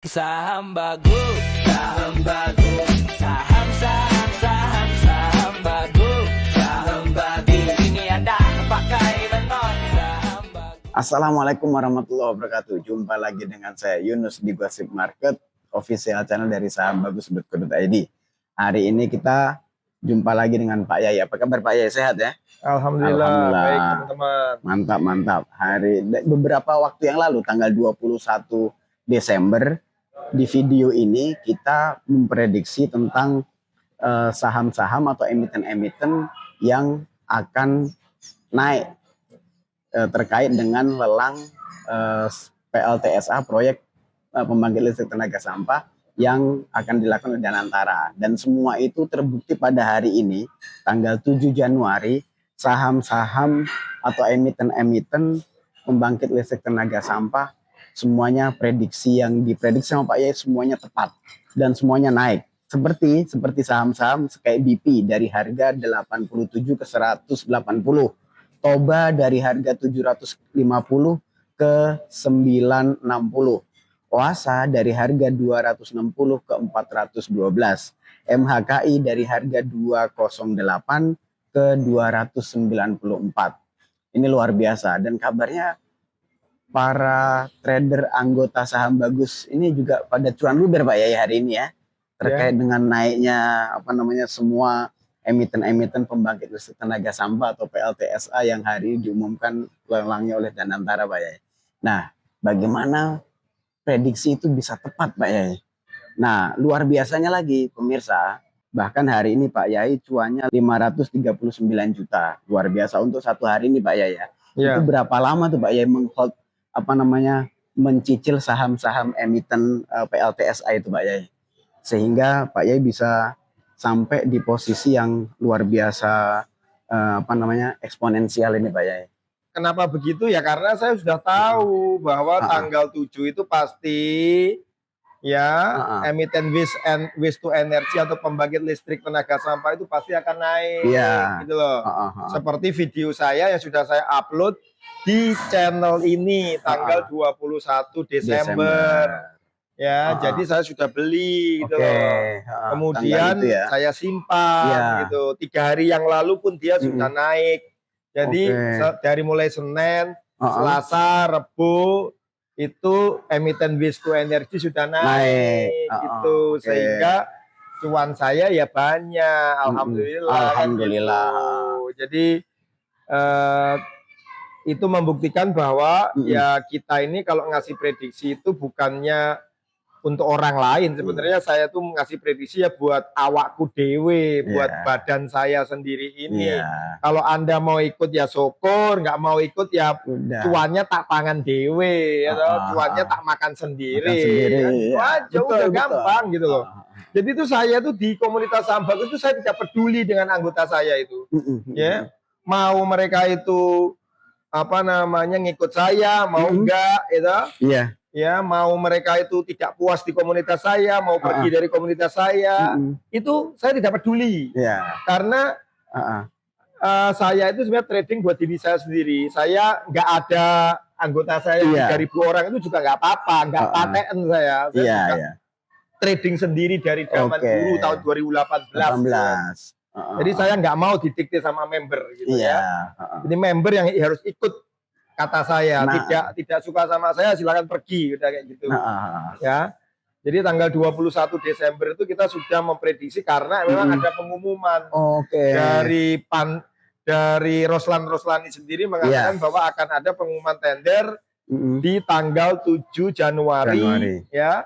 Saham bagus, saham bagus, saham saham saham saham bagus, saham bagus. Ini ada pakai beton, saham bagus. Assalamualaikum warahmatullahi wabarakatuh. Jumpa lagi dengan saya Yunus di Gossip Market, official channel dari sahambagus.co.id. Hari ini kita jumpa lagi dengan Pak Yai. Apa kabar Pak Yai? Sehat ya? Alhamdulillah. Baik teman-teman. Mantap, mantap. Beberapa waktu yang lalu, tanggal 21 Desember, di video ini kita memprediksi tentang saham-saham atau emiten-emiten yang akan naik terkait dengan lelang PLTSA, proyek pembangkit listrik tenaga sampah yang akan dilakukan oleh Danantara. Dan semua itu terbukti pada hari ini, tanggal 7 Januari, saham-saham atau emiten-emiten pembangkit listrik tenaga sampah, semuanya prediksi yang diprediksi sama Pak Yai semuanya tepat dan semuanya naik. Seperti saham-saham kayak BP dari harga 87 ke 180. Toba dari harga 750 ke 960. Oasa dari harga 260 ke 412. MHKI dari harga 208 ke 294. Ini luar biasa dan kabarnya para trader anggota saham bagus ini juga pada cuan luber Pak Yai hari ini ya, terkait dengan naiknya semua emiten-emiten pembangkit listrik tenaga sampah atau PLTSA yang hari ini diumumkan lelangnya oleh Danantara Pak Yai. Nah, bagaimana prediksi itu bisa tepat Pak Yai? Nah, luar biasanya lagi pemirsa, bahkan hari ini Pak Yai cuannya 539 juta. Luar biasa untuk satu hari ini Pak Yai ya. Itu berapa lama tuh Pak Yai menghold mencicil saham-saham emiten PLTSA itu Pak Yai, sehingga Pak Yai bisa sampai di posisi yang luar biasa eksponensial ini Pak Yai. Kenapa begitu ya? Karena saya sudah tahu bahwa tanggal 7 itu pasti emiten waste to energy atau pembangkit listrik tenaga sampah itu pasti akan naik gitu loh. Seperti video saya yang sudah saya upload di channel ini tanggal 21 Desember. Ya, jadi saya sudah beli gitu loh. Kemudian saya simpan gitu. 3 hari yang lalu pun dia sudah naik. Jadi dari mulai Senin, Selasa, Rabu itu emiten waste to energy sudah naik gitu. Sehingga cuan saya ya banyak, alhamdulillah. Alhamdulillah. Gitu. Jadi itu membuktikan bahwa ya kita ini kalau ngasih prediksi itu bukannya untuk orang lain. Sebenarnya saya tuh ngasih prediksi ya buat awakku dewe, buat badan saya sendiri ini. Kalau Anda mau ikut ya syukur, nggak mau ikut ya cuannya tak pangan dewe, cuannya tak makan sendiri. Itu aja udah gampang gitu loh. Jadi itu saya tuh di komunitas saham bagus itu saya tidak peduli dengan anggota saya itu. Ya, mau mereka itu ngikut saya, mau enggak gitu. Ya, mau mereka itu tidak puas di komunitas saya, mau pergi dari komunitas saya, itu saya tidak peduli. Karena saya itu sebenarnya trading buat diri saya sendiri. Saya nggak ada anggota saya 3.000 orang itu juga nggak apa-apa, nggak paten saya. Saya trading sendiri dari zaman dulu tahun 2018. Jadi saya nggak mau didikte sama member gitu ya. Jadi member yang harus ikut kata saya, tidak suka sama saya silakan pergi, udah kayak gitu. Ya. Jadi tanggal 21 Desember itu kita sudah memprediksi karena memang ada pengumuman dari Roslan Roslani sendiri mengatakan bahwa akan ada pengumuman tender di tanggal 7 Januari ya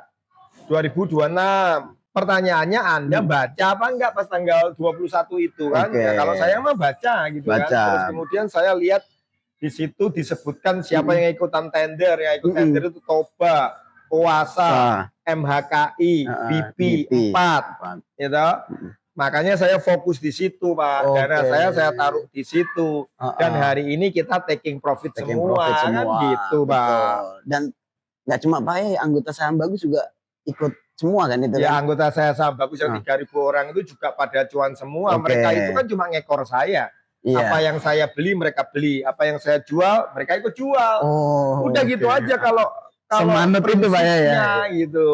2026. Pertanyaannya Anda baca apa enggak pas tanggal 21 itu kan? Ya, kalau saya mah baca gitu kan. Terus kemudian saya lihat di situ disebutkan siapa yang ikutan tender. Yang ikut tender itu Toba, Oasa, MHKI, BP 4 gitu. Makanya saya fokus di situ Pak. Dana saya taruh di situ. Dan hari ini kita taking profit semua kan gitu Pak. Dan nggak cuma Pak Yai, anggota saham bagus juga ikut semua kan itu ya kan? Anggota saya saham bagus yang 3.000 orang itu juga pada cuan semua. Mereka itu kan cuma ngekor saya. Apa yang saya beli mereka beli, apa yang saya jual mereka ikut jual. Udah gitu aja. Kalau Semanut itu Pak ya. prinsipnya gitu.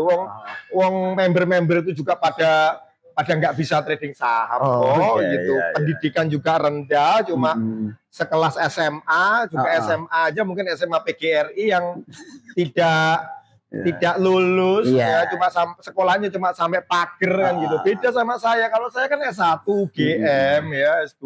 Wong member-member itu juga pada nggak bisa trading saham kok oke, gitu. iya. Pendidikan juga rendah, cuma sekelas SMA, juga SMA aja mungkin SMA PGRI yang tidak lulus ya, cuma sekolahnya cuma sampai pager kan gitu. Beda sama saya. Kalau saya kan S1 GM ya, S2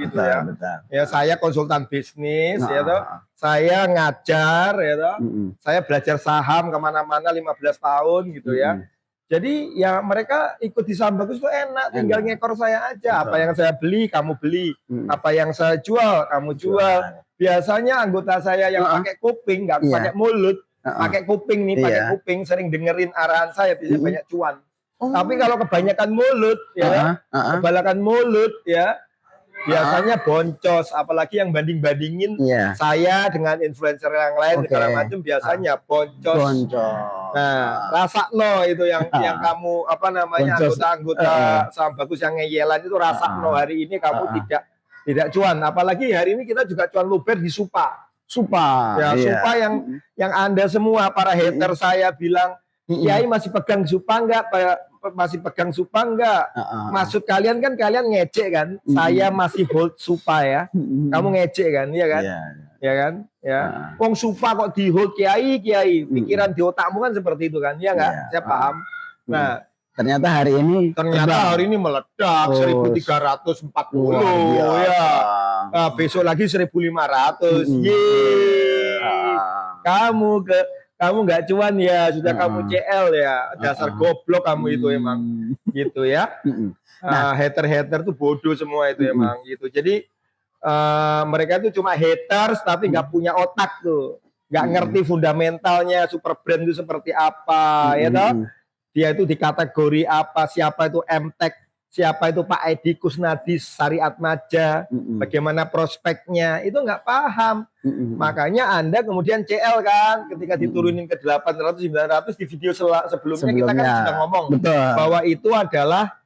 gitu ya. Betul. Ya saya konsultan bisnis ya toh. Saya ngajar ya toh. Saya belajar saham kemana-mana 15 tahun gitu ya. Jadi ya mereka ikut di Saham Bagus itu enak, tinggal ngekor saya aja. Apa yang saya beli, kamu beli. Apa yang saya jual, kamu jual. Biasanya anggota saya yang pakai kuping, nggak pakai mulut, pakai kuping nih, pakai kuping, sering dengerin arahan saya, bisa banyak cuan. Tapi kalau kebanyakan mulut, ya, kebanyakan mulut, ya, biasanya boncos. Apalagi yang banding-bandingin saya dengan influencer yang lain segala macam, biasanya boncos. Nah, rasa no itu yang kamu apa namanya anggota Saham Bagus yang ngeyelan itu rasa no hari ini kamu tidak cuan. Apalagi hari ini kita juga cuan luber di Supa. Ya, Supa yang Anda semua para hater saya bilang, Kiai masih pegang Supa enggak? Masih pegang Supa enggak? Maksud kalian kan kalian ngecek kan? Saya masih hold Supa ya. Kamu ngecek kan? Iya kan? Ya kan? Ya. Wong Supa kok di hold Kiai. Pikiran di otakmu kan seperti itu kan? Iya enggak? Saya paham. Nah, ternyata hari ini meledak 1340 ya. Nah, besok lagi 1500. Kamu nggak cuan ya, sudah kamu CL ya. Dasar goblok kamu itu emang gitu ya. Hater-hater tuh bodoh semua itu emang gitu. Jadi mereka itu cuma haters tapi nggak punya otak tuh. Nggak ngerti fundamentalnya super brand itu seperti apa ya toh. Dia itu di kategori apa, siapa itu MTech, siapa itu Pak Edi Kusnadi Syariat Maja, bagaimana prospeknya, itu nggak paham. Makanya Anda kemudian CL kan, ketika diturunin ke 800, 900 di video sebelumnya kita kan sudah ngomong bahwa itu adalah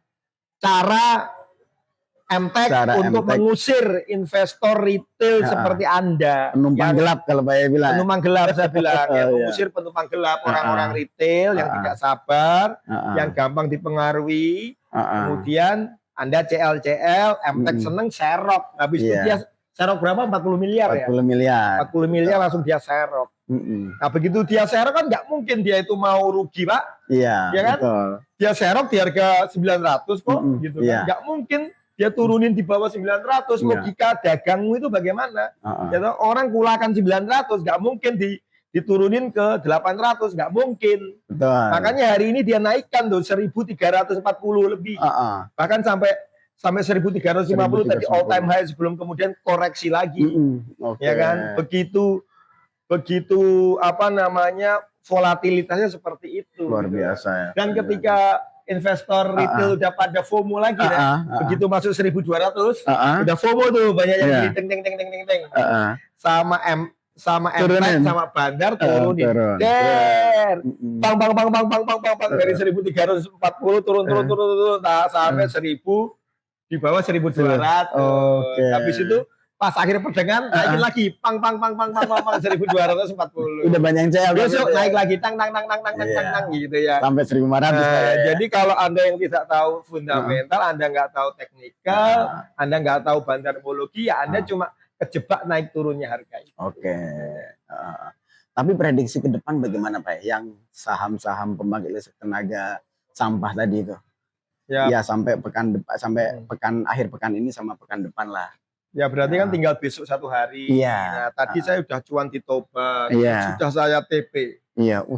cara MTech untuk mengusir investor retail seperti Anda. Penumpang gelap kalau Pak bilang. Penumpang gelap saya bilang ya, mengusir penumpang gelap, orang-orang retail yang tidak sabar, yang gampang dipengaruhi. Kemudian Anda CL, MTech seneng serok. Habis itu dia serok berapa? 40 miliar ya? 40 miliar. 40 miliar langsung dia serok. Nah begitu dia serok kan nggak mungkin dia itu mau rugi Pak. Iya ya kan? Betul. Dia serok di harga 900 kok gitu kan. Nggak mungkin dia turunin di bawah 900. Logika dagangmu itu bagaimana? Ya, orang kulakan 900 nggak mungkin diturunin ke 800, nggak mungkin. Betul. Makanya hari ini dia naikkan tuh 1340 lebih. Bahkan sampai 1350 tadi all time high sebelum kemudian koreksi lagi. Ya kan? Begitu apa namanya volatilitasnya seperti itu. Luar biasa ya. Dan ketika investor retail udah pada FOMO lagi begitu masuk 1200 udah FOMO tuh banyak yang beli teng. Sama MTech sama Bandar turunin. Bang dari 1340 turun sampai 1000 di bawah 1200. Habis itu pas akhir perdagangan naikin lagi pang 1240. Udah banyak yang CL. Besok naik lagi tang gitu ya. Sampai 1500. Jadi kalau Anda yang tidak tahu fundamental, Anda nggak tahu teknikal, Anda nggak tahu bandarmologi, ya Anda cuma kejebak naik turunnya harga. Tapi prediksi ke depan bagaimana Pak? Yang saham-saham pembangkit listrik tenaga sampah tadi itu. Ya sampai pekan depan, sampai akhir pekan ini sama pekan depan lah. Ya berarti kan tinggal besok 1 hari. Nah, tadi saya udah cuan di Toba, sudah saya TP.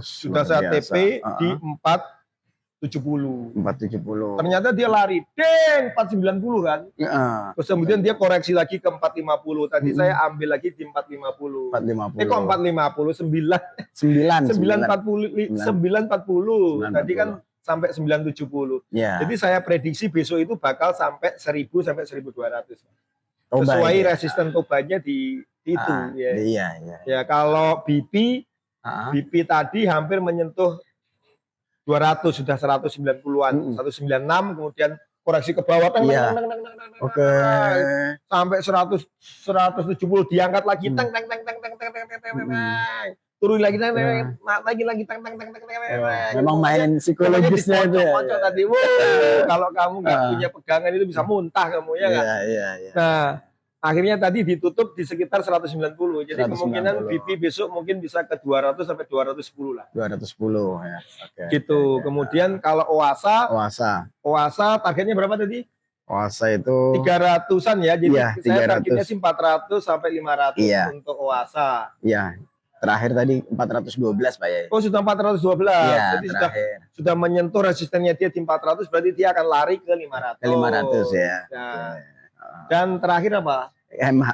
Sudah saya TP di 470. Ternyata dia lari, 490 kan. Terus kemudian dia koreksi lagi ke 450. Tadi saya ambil lagi di 450. Kok 450? 940. Tadi kan sampai 970. Jadi saya prediksi besok itu bakal sampai 1000 sampai 1200. Sesuai resisten Tobanya di itu ya. Kalau BP tadi hampir menyentuh 200, sudah 190-an, 196 kemudian koreksi ke bawah sampai 170 diangkat lagi turun lagi Nah. lagi tang. Memang main psikologisnya itu ya. Pojok tadi, kalau kamu nggak punya pegangan itu bisa muntah kamu ya nggak? Iya. Nah, akhirnya tadi ditutup di sekitar 190. Jadi 190. kemungkinan BP besok mungkin bisa ke 200 sampai 210 lah. 210 ya. Oke. Gitu. Oke. Kemudian kalau OASA targetnya berapa tadi? OASA itu 300-an ya. Jadi Iya, saya 300. targetnya sih 400 sampai 500 Iya. untuk OASA. ya terakhir tadi 412 Pak Yai. Oh, sudah 412. Iya, Jadi terakhir sudah menyentuh resistennya dia di 400, berarti dia akan lari ke 500. ke 500 ya. Nah, dan terakhir apa?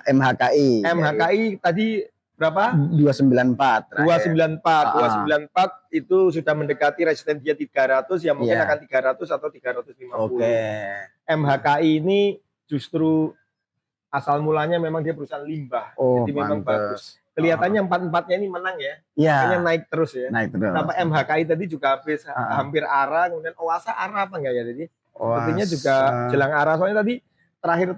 MHKI. MHKI tadi berapa? 294 terakhir. 294 itu sudah mendekati resisten dia 300, ya mungkin Iya. akan 300 atau 350. Oke. MHKI ini justru asal mulanya memang dia perusahaan limbah. Oh, Jadi memang bagus. pantes. Kelihatannya 4-4-nya ini menang ya. Iya. Kayaknya naik terus ya. Naik terus. Sampai MHKI tadi juga habis hampir arah, kemudian OASA arah apa enggak ya jadi? Sepertinya juga jelang arah, soalnya tadi terakhir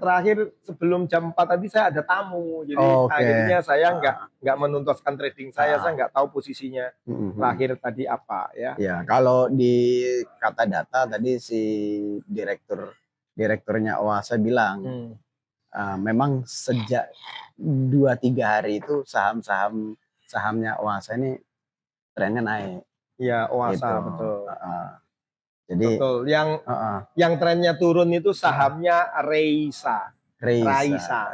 sebelum jam 4 tadi saya ada tamu, jadi Oke. akhirnya saya nggak menuntaskan trading saya nggak tahu posisinya terakhir tadi apa ya. Ya, kalau di kata data tadi si direkturnya OASA bilang memang sejak 2-3 hari itu sahamnya OASA ini trennya naik. Iya, OASA Gitu. betul. Jadi Betul. Yang trennya turun itu sahamnya Reisa. Raisa.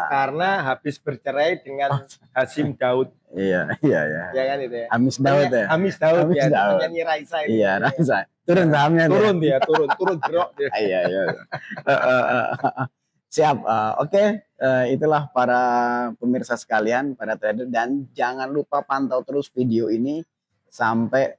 Karena habis bercerai dengan Hasyim Daud. Iya. Ya kan itu ya. Amis Daud ya. Hamis Daud Hamis ya, Daud. penyanyi Raisa itu. Iya, Raisa. Turun sahamnya. Turun dia, turun gerok dia. Iya. Siap. Oke. Itulah para pemirsa sekalian, para trader, dan jangan lupa pantau terus video ini sampai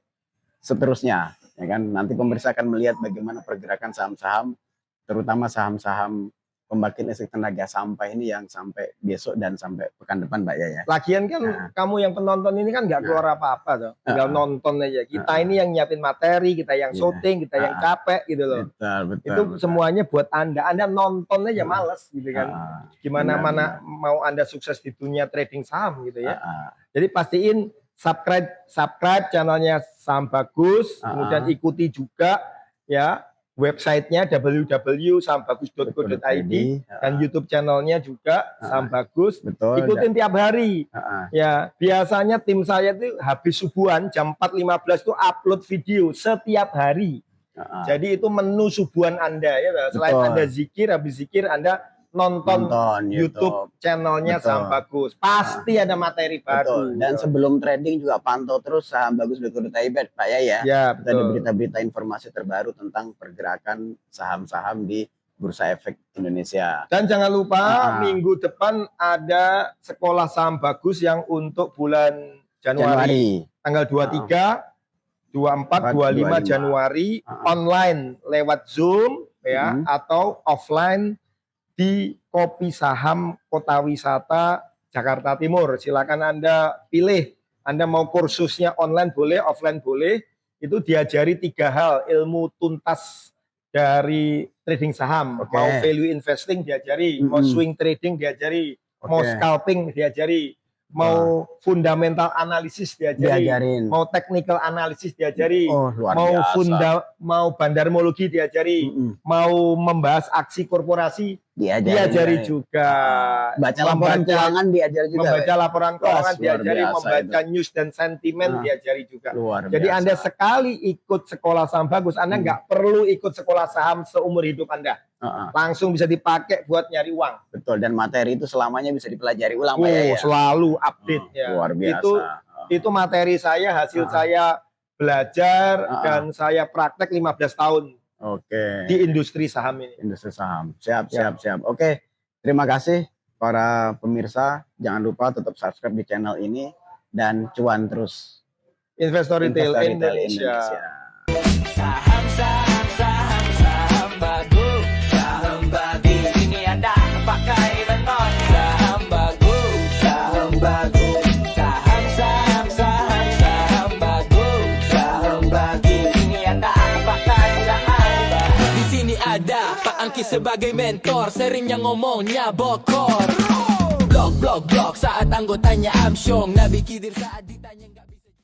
seterusnya. Ya kan, nanti pemirsa akan melihat bagaimana pergerakan saham-saham, terutama saham-saham pembangkit listrik tenaga sampah ini yang sampai besok dan sampai pekan depan, Mbak Yaya. Lagian kan kamu yang penonton ini kan nggak keluar apa-apa tuh, tinggal nonton aja. Kita ini yang nyiapin materi, kita yang syuting, kita yang capek gitu loh. Betul. Itu semuanya buat Anda nonton aja males gitu kan. Gimana mana mau Anda sukses di dunia trading saham gitu ya. Jadi pastiin subscribe channelnya Saham Bagus, kemudian ikuti juga ya websitenya www.sahambagus.co.id dan YouTube channelnya juga Saham Bagus. Betul. Ikutin tiap hari. Ya, biasanya tim saya itu habis subuhan jam 4.15 itu upload video setiap hari. Jadi itu menu subuhan Anda ya. Selain Betul. Anda zikir, habis zikir Anda nonton YouTube channelnya Saham Bagus. Pasti ada materi baru. Betul. Dan sebelum trading juga pantau terus Saham Bagus.co.id Pak Yaya. Ya, Kita ada betul. berita-berita informasi terbaru tentang pergerakan saham-saham di Bursa Efek Indonesia. Dan jangan lupa minggu depan ada sekolah Saham Bagus yang untuk bulan Januari. Tanggal 23, 24, 25 Januari online lewat Zoom ya atau offline di Kopi Saham Kota Wisata Jakarta Timur. Silakan Anda pilih. Anda mau kursusnya online boleh, offline boleh. Itu diajari 3 hal, ilmu tuntas dari trading saham. Mau value investing diajari, mau swing trading diajari, mau scalping diajari, mau fundamental analisis diajarin, mau technical analisis diajari, Luar mau biasa. mau bandarmologi diajari, mau membahas aksi korporasi diajari juga, Baca laporan keuangan diajari juga. membaca laporan keuangan luar diajari, biasa membaca news dan sentimen diajari juga. Luar Jadi biasa. Anda sekali ikut sekolah saham bagus, Anda nggak perlu ikut sekolah saham seumur hidup Anda. Langsung bisa dipakai buat nyari uang. Betul, dan materi itu selamanya bisa dipelajari ulang Pak Yaya. Selalu update ya. Luar biasa. Itu materi saya, hasil saya belajar dan saya praktek 15 tahun di industri saham ini. Industri saham. Siap. Oke, terima kasih para pemirsa. Jangan lupa tetap subscribe di channel ini dan cuan terus. Investor Retail Investor Retail Indonesia. Saham bagus, saham bagus. Ini Anda pakai beton. Saham bagus, saham bagus. Saham bagus, saham bagus. Ini Anda pakai saham bagus. Di sini ada Pak Angki sebagai mentor, seringnya ngomongnya bokor. blok saat anggotanya amsyong. Nabi Khidir saat ditanya